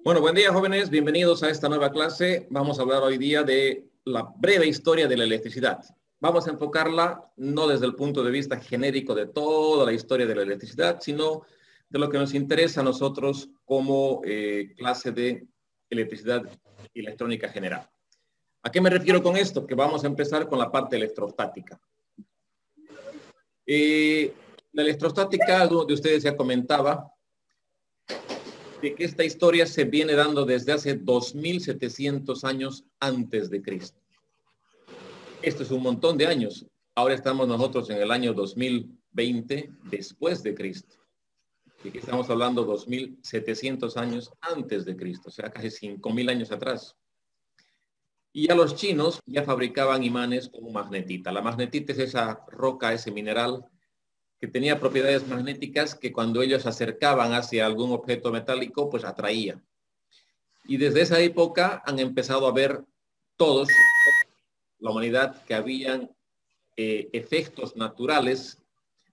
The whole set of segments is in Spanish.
Bueno, buen día, jóvenes. Bienvenidos a esta nueva clase. Vamos a hablar hoy día de la breve historia de la electricidad. Vamos a enfocarla no desde el punto de vista genérico de toda la historia de la electricidad, sino de lo que nos interesa a nosotros como clase de electricidad y electrónica general. ¿A qué me refiero con esto? Que vamos a empezar con la parte electrostática. La electrostática, algunos de ustedes ya comentaba, de que esta historia se viene dando desde hace 2700 años antes de Cristo. Esto es un montón de años. Ahora estamos nosotros en el año 2020 después de Cristo. Y aquí estamos hablando 2700 años antes de Cristo, o sea, casi 5000 años atrás. Y ya los chinos ya fabricaban imanes como magnetita. La magnetita es esa roca, ese mineral que tenía propiedades magnéticas que cuando ellos se acercaban hacia algún objeto metálico, pues atraía. Y desde esa época han empezado a ver todos, la humanidad, que habían efectos naturales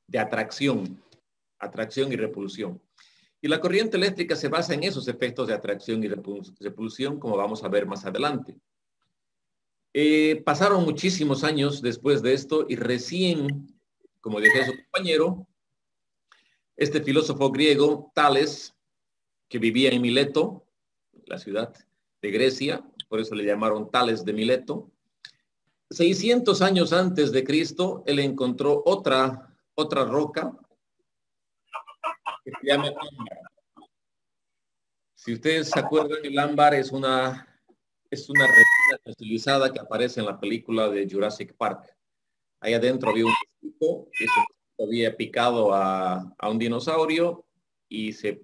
de atracción y repulsión. Y la corriente eléctrica se basa en esos efectos de atracción y repulsión, como vamos a ver más adelante. Pasaron muchísimos años después de esto y recién, como decía su compañero, este filósofo griego, Tales, que vivía en Mileto, la ciudad de Grecia, por eso le llamaron Tales de Mileto, 600 años antes de Cristo, él encontró otra roca que se llama ámbar. Si ustedes se acuerdan, el ámbar es una resina utilizada que aparece en la película de Jurassic Park. Ahí adentro había un mosquito que se había picado a un dinosaurio y se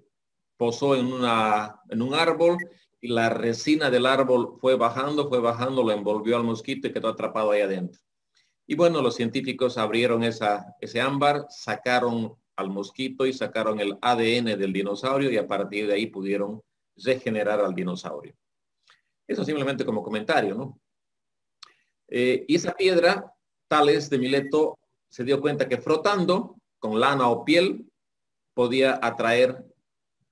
posó en un árbol y la resina del árbol fue bajando, lo envolvió al mosquito y quedó atrapado ahí adentro. Y bueno, los científicos abrieron ese ámbar, sacaron al mosquito y sacaron el ADN del dinosaurio y a partir de ahí pudieron regenerar al dinosaurio. Eso simplemente como comentario, ¿no? Y esa piedra, Tales de Mileto, se dio cuenta que frotando con lana o piel podía atraer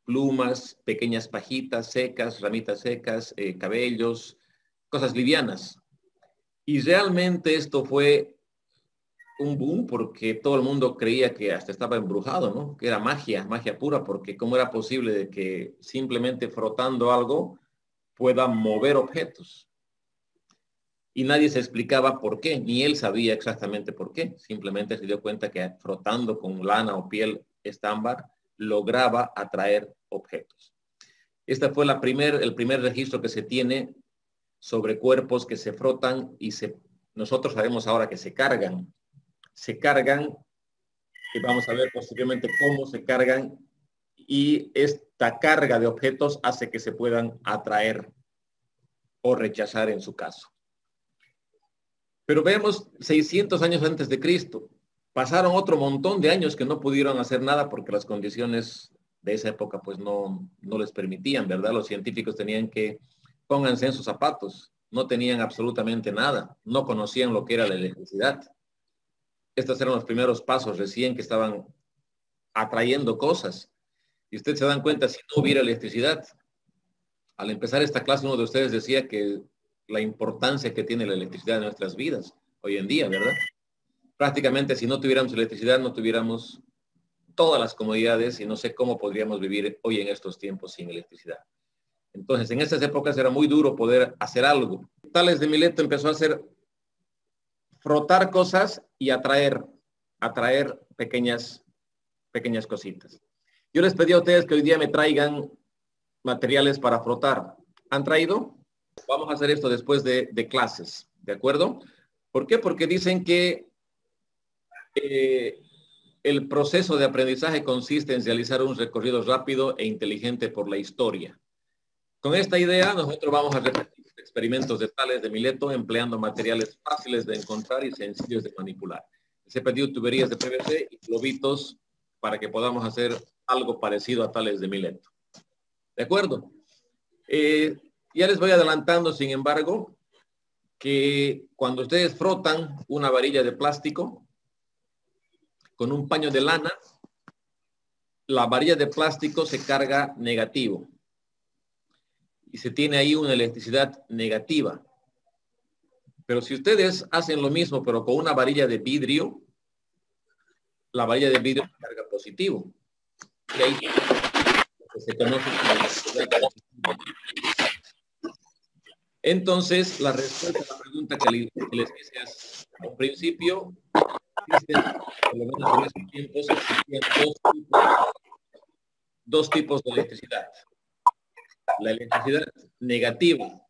plumas, pequeñas pajitas secas, ramitas secas, cabellos, cosas livianas. Y realmente esto fue un boom porque todo el mundo creía que hasta estaba embrujado, ¿no? Que era magia pura, porque cómo era posible de que simplemente frotando algo pueda mover objetos. Y nadie se explicaba por qué, ni él sabía exactamente por qué. Simplemente se dio cuenta que frotando con lana o piel estámbar lograba atraer objetos. Este fue el primer registro que se tiene sobre cuerpos que se frotan y nosotros sabemos ahora que se cargan. Se cargan y vamos a ver posteriormente cómo se cargan y esta carga de objetos hace que se puedan atraer o rechazar en su caso. Pero vemos 600 años antes de Cristo. Pasaron otro montón de años que no pudieron hacer nada porque las condiciones de esa época pues no les permitían, ¿verdad? Los científicos tenían que pónganse en sus zapatos. No tenían absolutamente nada. No conocían lo que era la electricidad. Estos eran los primeros pasos recién que estaban atrayendo cosas. Y ustedes se dan cuenta, si no hubiera electricidad, al empezar esta clase uno de ustedes decía que la importancia que tiene la electricidad en nuestras vidas hoy en día, ¿verdad? Prácticamente si no tuviéramos electricidad, no tuviéramos todas las comodidades y no sé cómo podríamos vivir hoy en estos tiempos sin electricidad. Entonces, en esas épocas era muy duro poder hacer algo. Tales de Mileto empezó a hacer frotar cosas y atraer pequeñas cositas. Yo les pedí a ustedes que hoy día me traigan materiales para frotar. ¿Han traído? Vamos a hacer esto después de clases, ¿de acuerdo? ¿Por qué? Porque dicen que el proceso de aprendizaje consiste en realizar un recorrido rápido e inteligente por la historia. Con esta idea, nosotros vamos a repetir experimentos de Tales de Mileto empleando materiales fáciles de encontrar y sencillos de manipular. Se pidió tuberías de PVC y globitos para que podamos hacer algo parecido a Tales de Mileto. ¿De acuerdo? Ya les voy adelantando, sin embargo, que cuando ustedes frotan una varilla de plástico con un paño de lana, la varilla de plástico se carga negativo. y se tiene ahí una electricidad negativa. Pero si ustedes hacen lo mismo, pero con una varilla de vidrio, la varilla de vidrio carga positivo. Y ahí se conoce como electricidad positiva. Entonces, la respuesta a la pregunta que les hice al principio, existen, por lo menos en estos tiempos, existían dos tipos de electricidad. La electricidad negativa,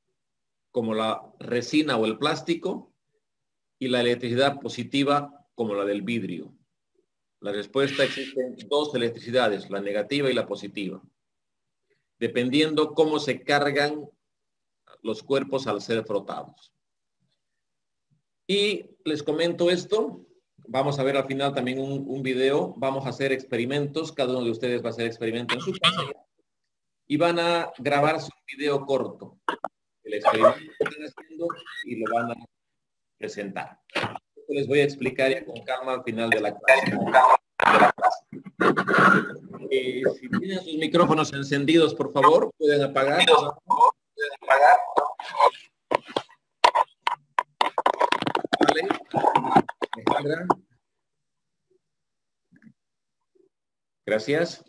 como la resina o el plástico, y la electricidad positiva, como la del vidrio. La respuesta: existen dos electricidades, la negativa y la positiva, dependiendo cómo se cargan los cuerpos al ser frotados. Y les comento esto. Vamos a ver al final también un video. Vamos a hacer experimentos. Cada uno de ustedes va a hacer experimento en su casa. Y van a grabarse un video corto. El experimento que están haciendo y lo van a presentar. Les voy a explicar ya con calma al final de la clase. Si tienen sus micrófonos encendidos, por favor, pueden apagar. Vale. Gracias.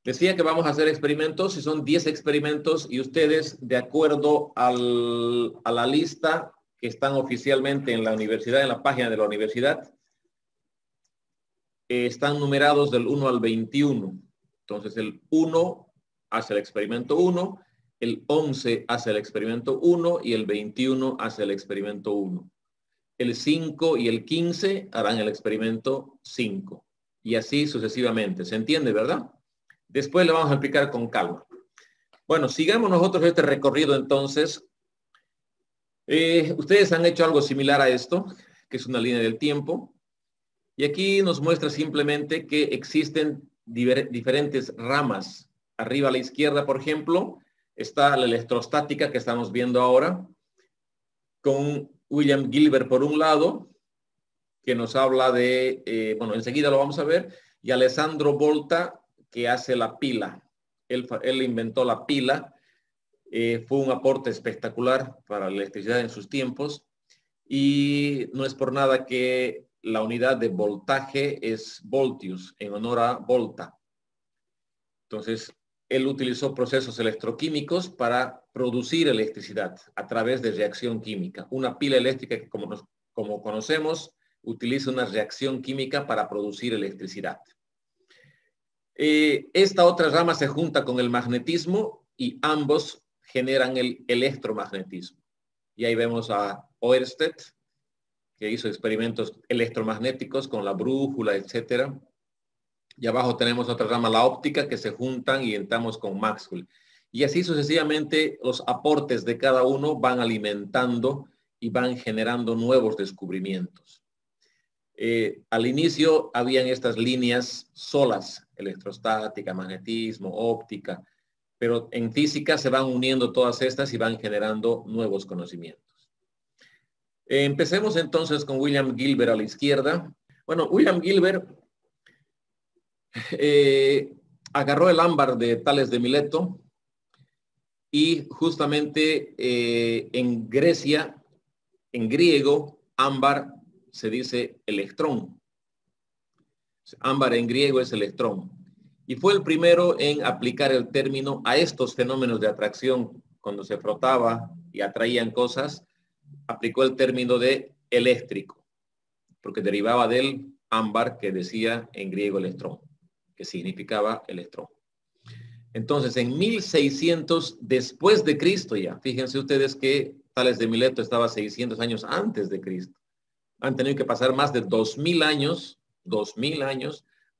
Decía que vamos a hacer experimentos, y son 10 experimentos, y ustedes, de acuerdo a la lista que están oficialmente en la universidad, en la página de la universidad, están numerados del 1 al 21. Entonces, el 1 hace el experimento 1, el 11 hace el experimento 1 y el 21 hace el experimento 1. El 5 y el 15 harán el experimento 5. Y así sucesivamente. ¿Se entiende, verdad? Después le vamos a explicar con calma. Bueno, sigamos nosotros este recorrido entonces. Ustedes han hecho algo similar a esto, que es una línea del tiempo. Y aquí nos muestra simplemente que existen diferentes ramas. Arriba a la izquierda, por ejemplo, está la electrostática que estamos viendo ahora, con William Gilbert por un lado, que nos habla de, bueno, enseguida lo vamos a ver, y Alessandro Volta, que hace la pila. Él inventó la pila. Fue un aporte espectacular para la electricidad en sus tiempos, y no es por nada que la unidad de voltaje es voltius, en honor a Volta. Entonces, él utilizó procesos electroquímicos para producir electricidad a través de reacción química. Una pila eléctrica que, como conocemos, utiliza una reacción química para producir electricidad. Esta otra rama se junta con el magnetismo y ambos generan el electromagnetismo. Y ahí vemos a Ørsted, que hizo experimentos electromagnéticos con la brújula, etcétera. Y abajo tenemos otra rama, la óptica, que se juntan y entramos con Maxwell. Y así sucesivamente los aportes de cada uno van alimentando y van generando nuevos descubrimientos. Al inicio habían estas líneas solas, electrostática, magnetismo, óptica, pero en física se van uniendo todas estas y van generando nuevos conocimientos. Empecemos entonces con William Gilbert a la izquierda. Bueno, William Gilbert agarró el ámbar de Tales de Mileto, y justamente en Grecia, en griego, ámbar se dice electrón. Ámbar en griego es electrón. Y fue el primero en aplicar el término a estos fenómenos de atracción. Cuando se frotaba y atraían cosas, aplicó el término de eléctrico, porque derivaba del ámbar, que decía en griego electrón, que significaba electrón. Entonces, en 1600 después de Cristo ya, fíjense ustedes que Tales de Mileto estaba 600 años antes de Cristo. Han tenido que pasar más de 2000 años,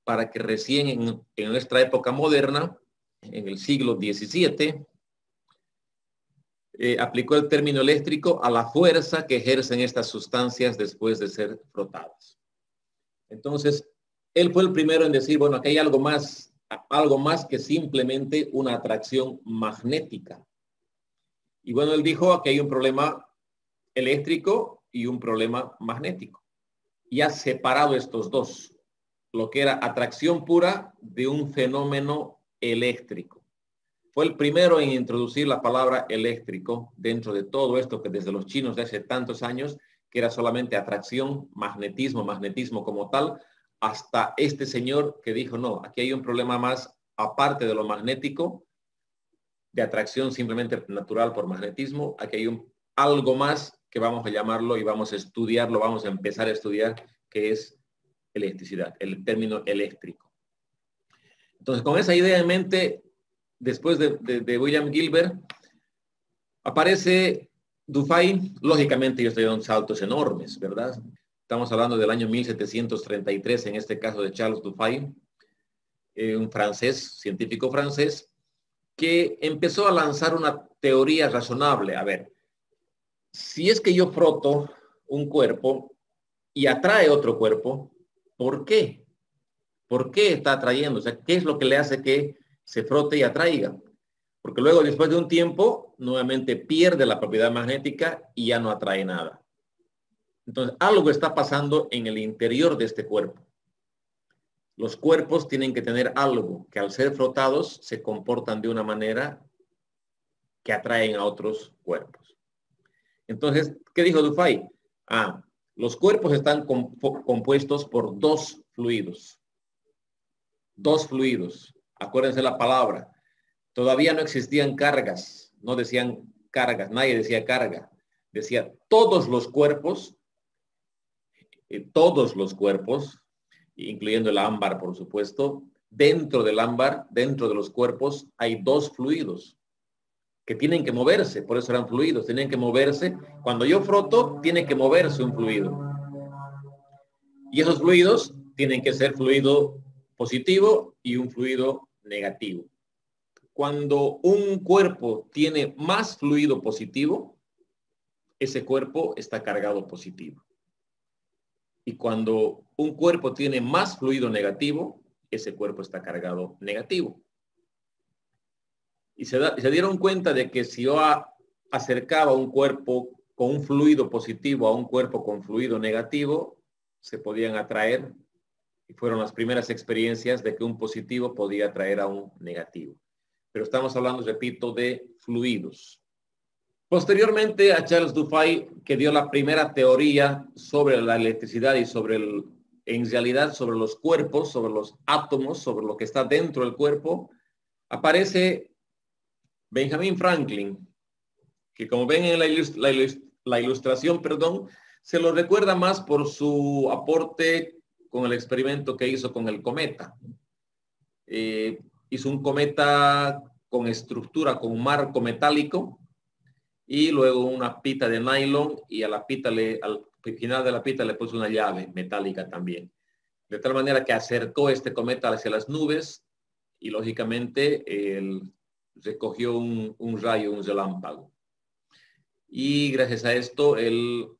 para que recién en nuestra época moderna, en el siglo XVII, aplicó el término eléctrico a la fuerza que ejercen estas sustancias después de ser frotadas. Entonces, él fue el primero en decir, bueno, aquí hay algo más que simplemente una atracción magnética. Y bueno, él dijo, aquí hay un problema eléctrico y un problema magnético. Y ha separado estos dos, lo que era atracción pura de un fenómeno eléctrico. Fue el primero en introducir la palabra eléctrico dentro de todo esto que desde los chinos de hace tantos años, que era solamente atracción, magnetismo como tal, hasta este señor que dijo, no, aquí hay un problema más aparte de lo magnético, de atracción simplemente natural por magnetismo, aquí hay algo más que vamos a llamarlo y vamos a estudiarlo, vamos a empezar a estudiar, que es electricidad, el término eléctrico. Entonces, con esa idea en mente, después de William Gilbert, aparece Dufay. Lógicamente, yo estoy dando saltos enormes, ¿verdad? Estamos hablando del año 1733, en este caso de Charles Dufay, un francés, científico francés, que empezó a lanzar una teoría razonable. A ver, si es que yo froto un cuerpo y atrae otro cuerpo, ¿por qué? ¿Por qué está atrayendo? O sea, ¿qué es lo que le hace que se frote y atraiga? Porque luego, después de un tiempo, nuevamente pierde la propiedad magnética y ya no atrae nada. Entonces, algo está pasando en el interior de este cuerpo. Los cuerpos tienen que tener algo que al ser frotados se comportan de una manera que atraen a otros cuerpos. Entonces, ¿qué dijo Dufay? Los cuerpos están compuestos por dos fluidos. Dos fluidos. Acuérdense la palabra. Todavía no existían cargas. No decían cargas. Nadie decía carga. Decía todos los cuerpos, incluyendo el ámbar, por supuesto. Dentro del ámbar, dentro de los cuerpos, hay dos fluidos que tienen que moverse. Por eso eran fluidos. Tienen que moverse. Cuando yo froto, tiene que moverse un fluido. Y esos fluidos tienen que ser fluido positivo y un fluido negativo. Cuando un cuerpo tiene más fluido positivo, ese cuerpo está cargado positivo. Y cuando un cuerpo tiene más fluido negativo, ese cuerpo está cargado negativo. Y se dieron cuenta de que si yo acercaba un cuerpo con un fluido positivo a un cuerpo con fluido negativo, se podían atraer. Y fueron las primeras experiencias de que un positivo podía atraer a un negativo. Pero estamos hablando, repito, de fluidos. Posteriormente a Charles Dufay, que dio la primera teoría sobre la electricidad y en realidad sobre los cuerpos, sobre los átomos, sobre lo que está dentro del cuerpo, aparece Benjamin Franklin, que como ven en la ilustración, se lo recuerda más por su aporte con el experimento que hizo con el cometa. Hizo un cometa con estructura, con marco metálico, y luego una pita de nylon, y al final de la pita le puso una llave metálica también. De tal manera que acercó este cometa hacia las nubes, y lógicamente recogió un rayo, un relámpago. Y gracias a esto, él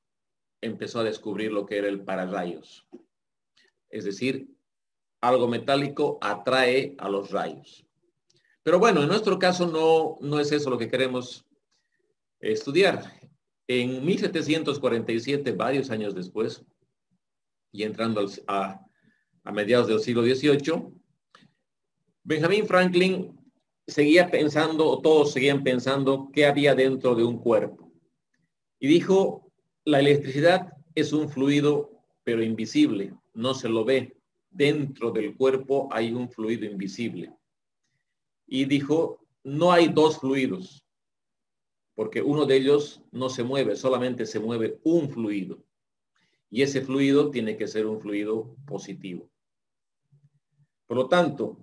empezó a descubrir lo que era el pararrayos. Es decir, algo metálico atrae a los rayos. Pero bueno, en nuestro caso no es eso lo que queremos estudiar. En 1747, varios años después, y entrando a mediados del siglo XVIII, Benjamin Franklin seguía pensando, o todos seguían pensando, qué había dentro de un cuerpo. Y dijo, la electricidad es un fluido, pero invisible, no se lo ve. Dentro del cuerpo hay un fluido invisible. Y dijo, no hay dos fluidos, porque uno de ellos no se mueve, solamente se mueve un fluido. Y ese fluido tiene que ser un fluido positivo. Por lo tanto,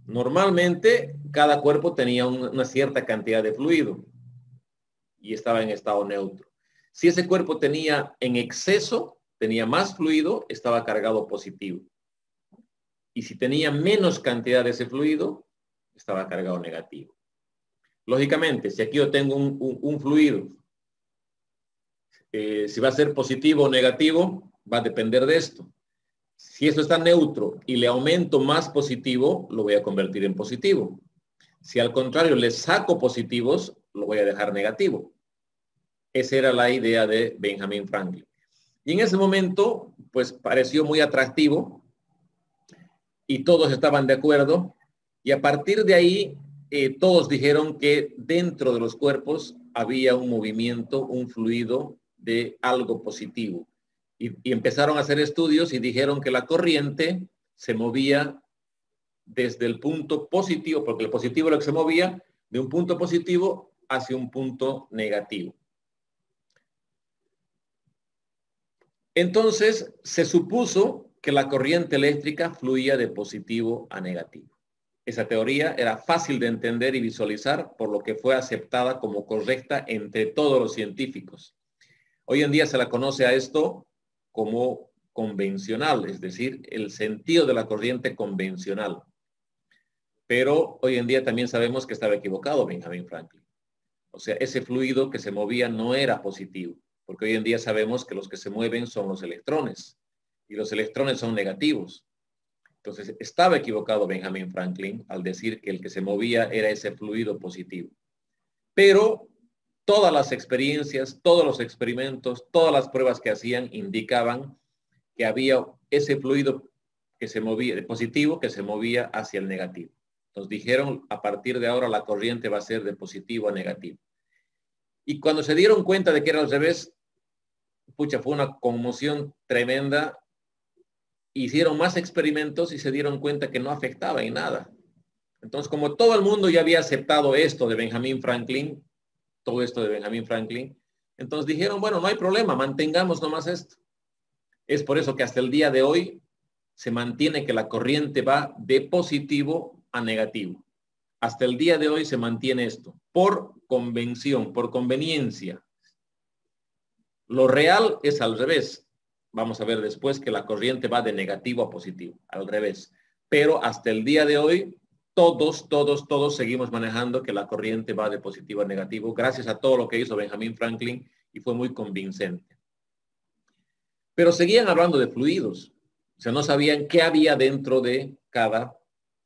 normalmente cada cuerpo tenía una cierta cantidad de fluido y estaba en estado neutro. Si ese cuerpo tenía en exceso, tenía más fluido, estaba cargado positivo. Y si tenía menos cantidad de ese fluido, estaba cargado negativo. Lógicamente, si aquí yo tengo un fluido, si va a ser positivo o negativo, va a depender de esto. Si esto está neutro y le aumento más positivo, lo voy a convertir en positivo. Si al contrario le saco positivos, lo voy a dejar negativo. Esa era la idea de Benjamin Franklin. Y en ese momento, pues pareció muy atractivo y todos estaban de acuerdo. Y a partir de ahí, todos dijeron que dentro de los cuerpos había un movimiento, un fluido de algo positivo. Y empezaron a hacer estudios y dijeron que la corriente se movía desde el punto positivo, porque el positivo es lo que se movía, de un punto positivo hacia un punto negativo. Entonces, se supuso que la corriente eléctrica fluía de positivo a negativo. Esa teoría era fácil de entender y visualizar, por lo que fue aceptada como correcta entre todos los científicos. Hoy en día se la conoce a esto como convencional, es decir, el sentido de la corriente convencional. Pero hoy en día también sabemos que estaba equivocado Benjamin Franklin. O sea, ese fluido que se movía no era positivo, porque hoy en día sabemos que los que se mueven son los electrones, y los electrones son negativos. Entonces, estaba equivocado Benjamin Franklin al decir que el que se movía era ese fluido positivo. Pero todas las experiencias, todos los experimentos, todas las pruebas que hacían indicaban que había ese fluido que se movía, de positivo, que se movía hacia el negativo. Nos dijeron, a partir de ahora la corriente va a ser de positivo a negativo. Y cuando se dieron cuenta de que era al revés, pucha, fue una conmoción tremenda. Hicieron más experimentos y se dieron cuenta que no afectaba en nada. Entonces, como todo el mundo ya había aceptado esto de Benjamin Franklin, todo esto de Benjamin Franklin, entonces dijeron, bueno, no hay problema, mantengamos nomás esto. Es por eso que hasta el día de hoy se mantiene que la corriente va de positivo a negativo. Hasta el día de hoy se mantiene esto, por convención, por conveniencia. Lo real es al revés. Vamos a ver después que la corriente va de negativo a positivo, al revés. Pero hasta el día de hoy, todos seguimos manejando que la corriente va de positivo a negativo, gracias a todo lo que hizo Benjamin Franklin, y fue muy convincente. Pero seguían hablando de fluidos. O sea, no sabían qué había dentro de cada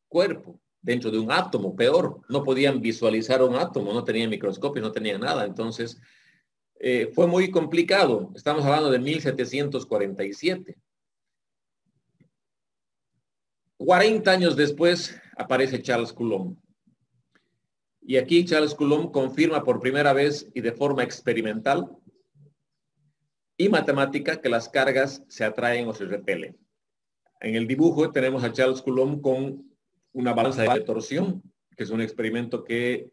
cuerpo, dentro de un átomo, peor. No podían visualizar un átomo, no tenían microscopios, no tenían nada. Entonces, fue muy complicado. Estamos hablando de 1747. 40 años después aparece Charles Coulomb. Y aquí Charles Coulomb confirma por primera vez y de forma experimental y matemática que las cargas se atraen o se repelen. En el dibujo tenemos a Charles Coulomb con una balanza de torsión, que es un experimento que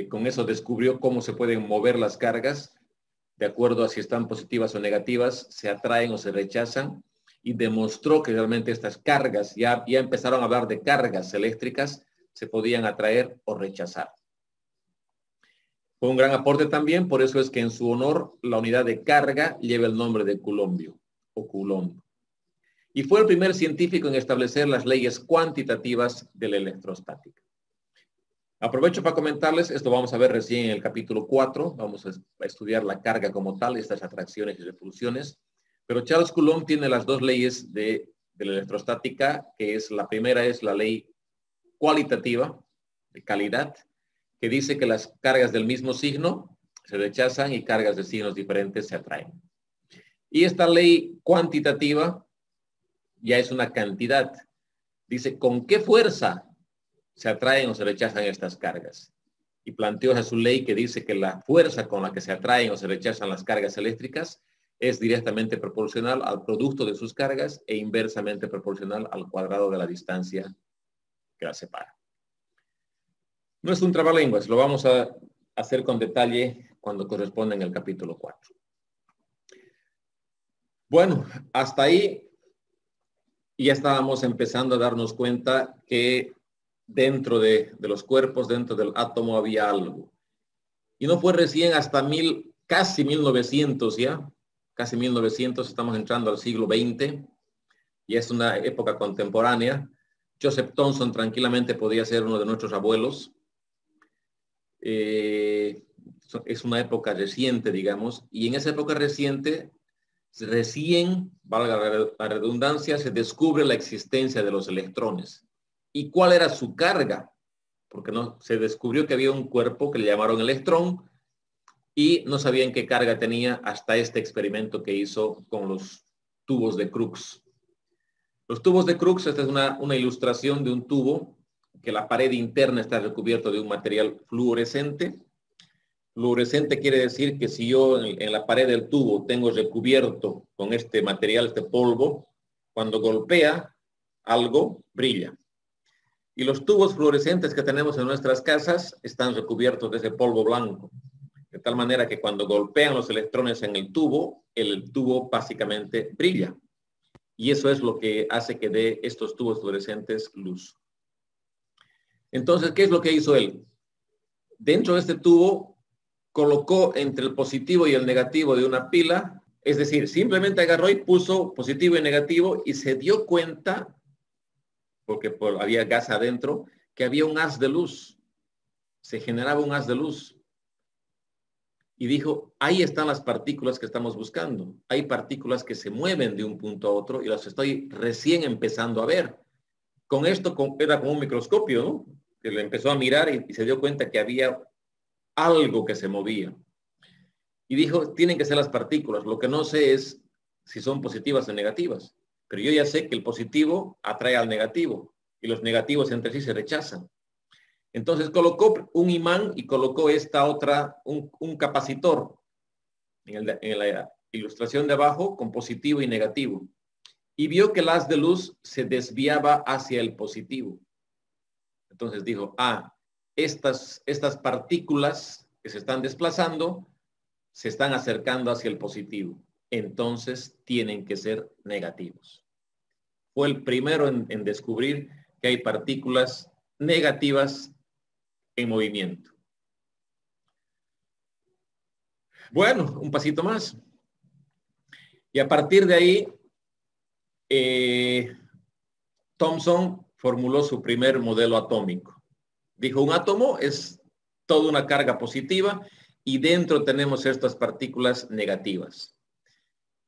con eso descubrió cómo se pueden mover las cargas de acuerdo a si están positivas o negativas, se atraen o se rechazan, y demostró que realmente estas cargas, ya empezaron a hablar de cargas eléctricas, se podían atraer o rechazar. Fue un gran aporte también, por eso es que en su honor la unidad de carga lleva el nombre de Coulombio o Coulomb. Y fue el primer científico en establecer las leyes cuantitativas de la electrostática. Aprovecho para comentarles, esto vamos a ver recién en el capítulo 4, vamos a estudiar la carga como tal, estas atracciones y repulsiones, pero Charles Coulomb tiene las dos leyes de la electrostática, que es, la primera es la ley cualitativa, de calidad, que dice que las cargas del mismo signo se rechazan y cargas de signos diferentes se atraen. Y esta ley cuantitativa ya es una cantidad, dice con qué fuerza se atraen o se rechazan estas cargas. Y planteó a su ley que dice que la fuerza con la que se atraen o se rechazan las cargas eléctricas es directamente proporcional al producto de sus cargas e inversamente proporcional al cuadrado de la distancia que las separa. No es un trabalenguas, lo vamos a hacer con detalle cuando corresponda en el capítulo 4. Bueno, hasta ahí ya estábamos empezando a darnos cuenta que dentro de los cuerpos, dentro del átomo había algo. Y no fue recién hasta casi 1900 ya, casi 1900, estamos entrando al siglo XX, y es una época contemporánea. Joseph Thomson tranquilamente podía ser uno de nuestros abuelos. Es una época reciente, digamos, y en esa época reciente, recién, valga la redundancia, se descubre la existencia de los electrones. ¿Y cuál era su carga? Porque no, se descubrió que había un cuerpo que le llamaron electrón y no sabían qué carga tenía hasta este experimento que hizo con los tubos de Crookes. Los tubos de Crookes, esta es una ilustración de un tubo que la pared interna está recubierta de un material fluorescente. Fluorescente quiere decir que si yo en la pared del tubo tengo recubierto con este material, este polvo, cuando golpea algo, brilla. Y los tubos fluorescentes que tenemos en nuestras casas están recubiertos de ese polvo blanco. De tal manera que cuando golpean los electrones en el tubo básicamente brilla. Y eso es lo que hace que dé estos tubos fluorescentes luz. Entonces, ¿qué es lo que hizo él? Dentro de este tubo colocó entre el positivo y el negativo de una pila, es decir, simplemente agarró y puso positivo y negativo y se dio cuenta, porque había gas adentro, que había un haz de luz. Se generaba un haz de luz. Y dijo, ahí están las partículas que estamos buscando. Hay partículas que se mueven de un punto a otro y las estoy recién empezando a ver. Con esto era como un microscopio, ¿no? Que le empezó a mirar y se dio cuenta que había algo que se movía. Y dijo, tienen que ser las partículas. Lo que no sé es si son positivas o negativas. Pero yo ya sé que el positivo atrae al negativo y los negativos entre sí se rechazan. Entonces colocó un imán y colocó esta otra, un capacitor en la ilustración de abajo con positivo y negativo. Y vio que el haz de luz se desviaba hacia el positivo. Entonces dijo, estas partículas que se están desplazando se están acercando hacia el positivo. Entonces tienen que ser negativos. Fue el primero en descubrir que hay partículas negativas en movimiento. Bueno, un pasito más. Y a partir de ahí, Thomson formuló su primer modelo atómico. Dijo, un átomo es toda una carga positiva y dentro tenemos estas partículas negativas.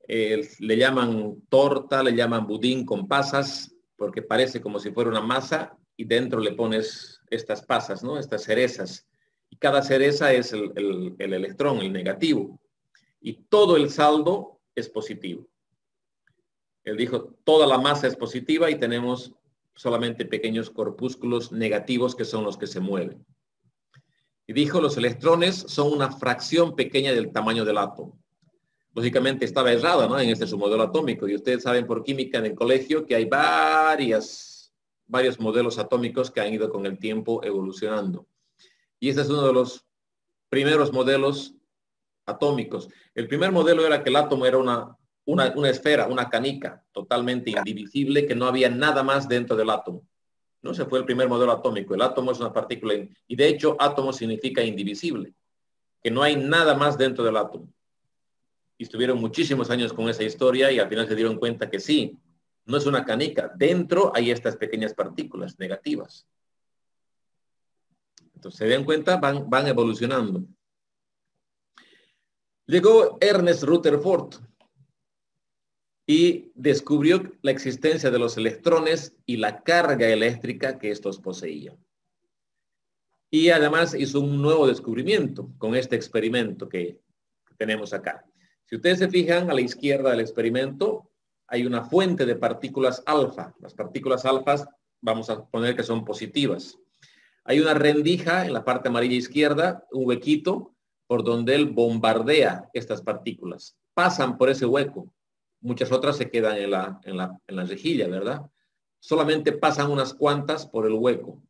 Le llaman torta, le llaman budín con pasas, porque parece como si fuera una masa y dentro le pones estas pasas, ¿no? Estas cerezas. Y cada cereza es el electrón, el negativo. Y todo el saldo es positivo. Él dijo, toda la masa es positiva y tenemos solamente pequeños corpúsculos negativos que son los que se mueven. Y dijo, los electrones son una fracción pequeña del tamaño del átomo. Lógicamente estaba errada, ¿no? En este su modelo atómico. Y ustedes saben por química en el colegio que hay varios modelos atómicos que han ido con el tiempo evolucionando. Y este es uno de los primeros modelos atómicos. El primer modelo era que el átomo era una esfera, una canica totalmente indivisible, que no había nada más dentro del átomo. ¿No? Ese fue el primer modelo atómico. El átomo es una partícula, y de hecho átomo significa indivisible, que no hay nada más dentro del átomo. Y estuvieron muchísimos años con esa historia y al final se dieron cuenta que sí, no es una canica. Dentro hay estas pequeñas partículas negativas. Entonces se dan cuenta, van evolucionando. Llegó Ernest Rutherford y descubrió la existencia de los electrones y la carga eléctrica que estos poseían. Y además hizo un nuevo descubrimiento con este experimento que tenemos acá. Si ustedes se fijan a la izquierda del experimento, hay una fuente de partículas alfa. Las partículas alfas vamos a poner que son positivas. Hay una rendija en la parte amarilla izquierda, un huequito, por donde él bombardea estas partículas. Pasan por ese hueco. Muchas otras se quedan en la rejilla, ¿verdad? Solamente pasan unas cuantas por el hueco.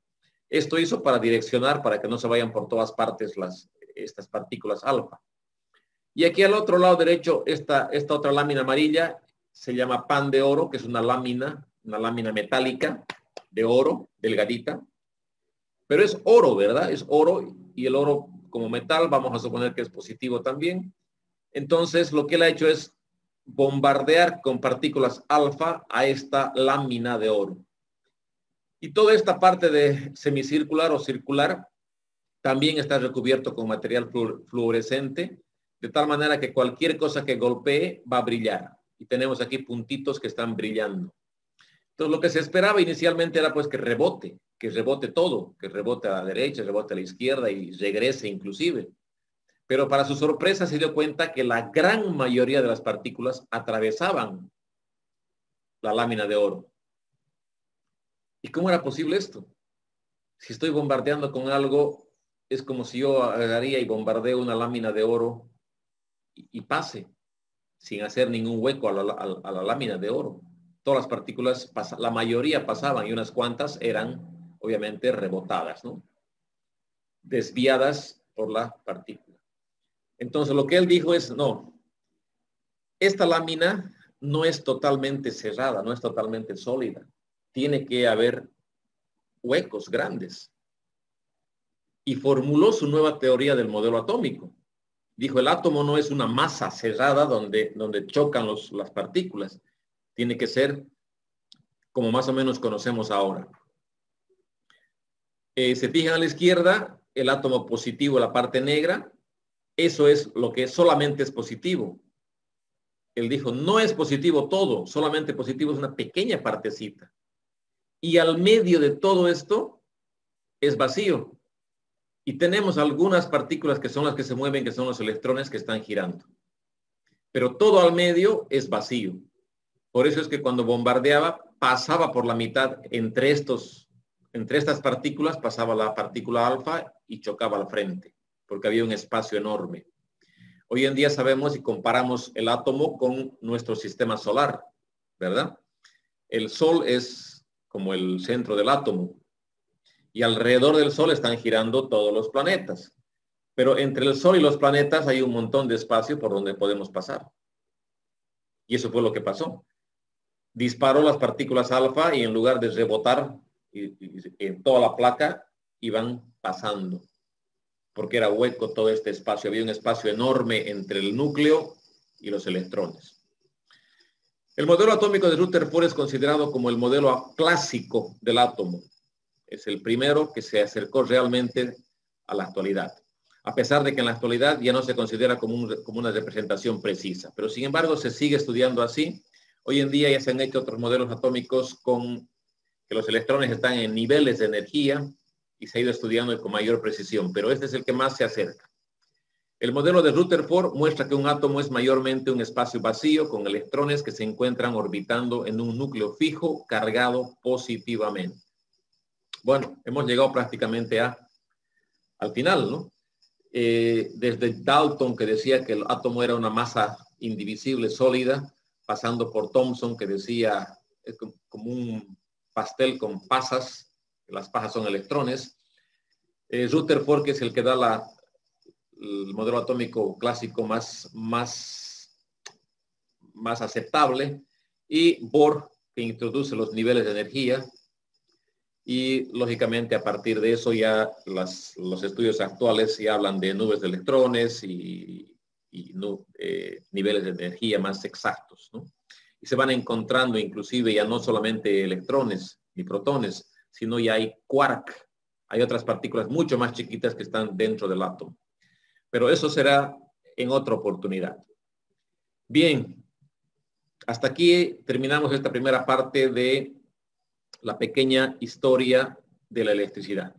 Esto hizo para direccionar, para que no se vayan por todas partes estas partículas alfa. Y aquí al otro lado derecho, esta otra lámina amarilla se llama pan de oro, que es una lámina metálica de oro, delgadita. Pero es oro, ¿verdad? Es oro, y el oro como metal vamos a suponer que es positivo también. Entonces lo que él ha hecho es bombardear con partículas alfa a esta lámina de oro. Y toda esta parte de semicircular o circular también está recubierto con material fluorescente, de tal manera que cualquier cosa que golpee va a brillar. Y tenemos aquí puntitos que están brillando. Entonces lo que se esperaba inicialmente era pues que rebote todo, que rebote a la derecha, rebote a la izquierda y regrese inclusive. Pero para su sorpresa se dio cuenta que la gran mayoría de las partículas atravesaban la lámina de oro. ¿Y cómo era posible esto? Si estoy bombardeando con algo, es como si yo agarraría y bombardeo una lámina de oro y pase, sin hacer ningún hueco a la lámina de oro. Todas las partículas, la mayoría pasaban y unas cuantas eran obviamente rebotadas, ¿no? Desviadas por la partícula. Entonces lo que él dijo es, no, esta lámina no es totalmente cerrada, no es totalmente sólida. Tiene que haber huecos grandes. Y formuló su nueva teoría del modelo atómico. Dijo, el átomo no es una masa cerrada donde chocan las partículas. Tiene que ser como más o menos conocemos ahora. Se fijan a la izquierda, el átomo positivo, la parte negra, eso es lo que solamente es positivo. Él dijo, no es positivo todo, solamente positivo es una pequeña partecita. Y al medio de todo esto es vacío. Y tenemos algunas partículas que son las que se mueven, que son los electrones que están girando. Pero todo al medio es vacío. Por eso es que cuando bombardeaba, pasaba por la mitad entre estas partículas, pasaba la partícula alfa y chocaba al frente, porque había un espacio enorme. Hoy en día sabemos y comparamos el átomo con nuestro sistema solar, ¿verdad? El Sol es como el centro del átomo y alrededor del Sol están girando todos los planetas. Pero entre el Sol y los planetas hay un montón de espacio por donde podemos pasar. Y eso fue lo que pasó. Disparó las partículas alfa y en lugar de rebotar en toda la placa, iban pasando. Porque era hueco todo este espacio. Había un espacio enorme entre el núcleo y los electrones. El modelo atómico de Rutherford es considerado como el modelo clásico del átomo. Es el primero que se acercó realmente a la actualidad. A pesar de que en la actualidad ya no se considera como una representación precisa. Pero sin embargo se sigue estudiando así. Hoy en día ya se han hecho otros modelos atómicos con que los electrones están en niveles de energía y se ha ido estudiando con mayor precisión, pero este es el que más se acerca. El modelo de Rutherford muestra que un átomo es mayormente un espacio vacío con electrones que se encuentran orbitando en un núcleo fijo cargado positivamente. Bueno, hemos llegado prácticamente al final, ¿no? Desde Dalton, que decía que el átomo era una masa indivisible sólida, pasando por Thomson, que decía es como un pastel con pasas, las pasas son electrones. Rutherford, que es el que da el modelo atómico clásico más aceptable, y Bohr, que introduce los niveles de energía, y lógicamente a partir de eso ya los estudios actuales ya hablan de nubes de electrones y niveles de energía más exactos, ¿no? Y se van encontrando inclusive ya no solamente electrones ni protones, sino ya hay quark, hay otras partículas mucho más chiquitas que están dentro del átomo. Pero eso será en otra oportunidad. Bien, hasta aquí terminamos esta primera parte de la pequeña historia de la electricidad.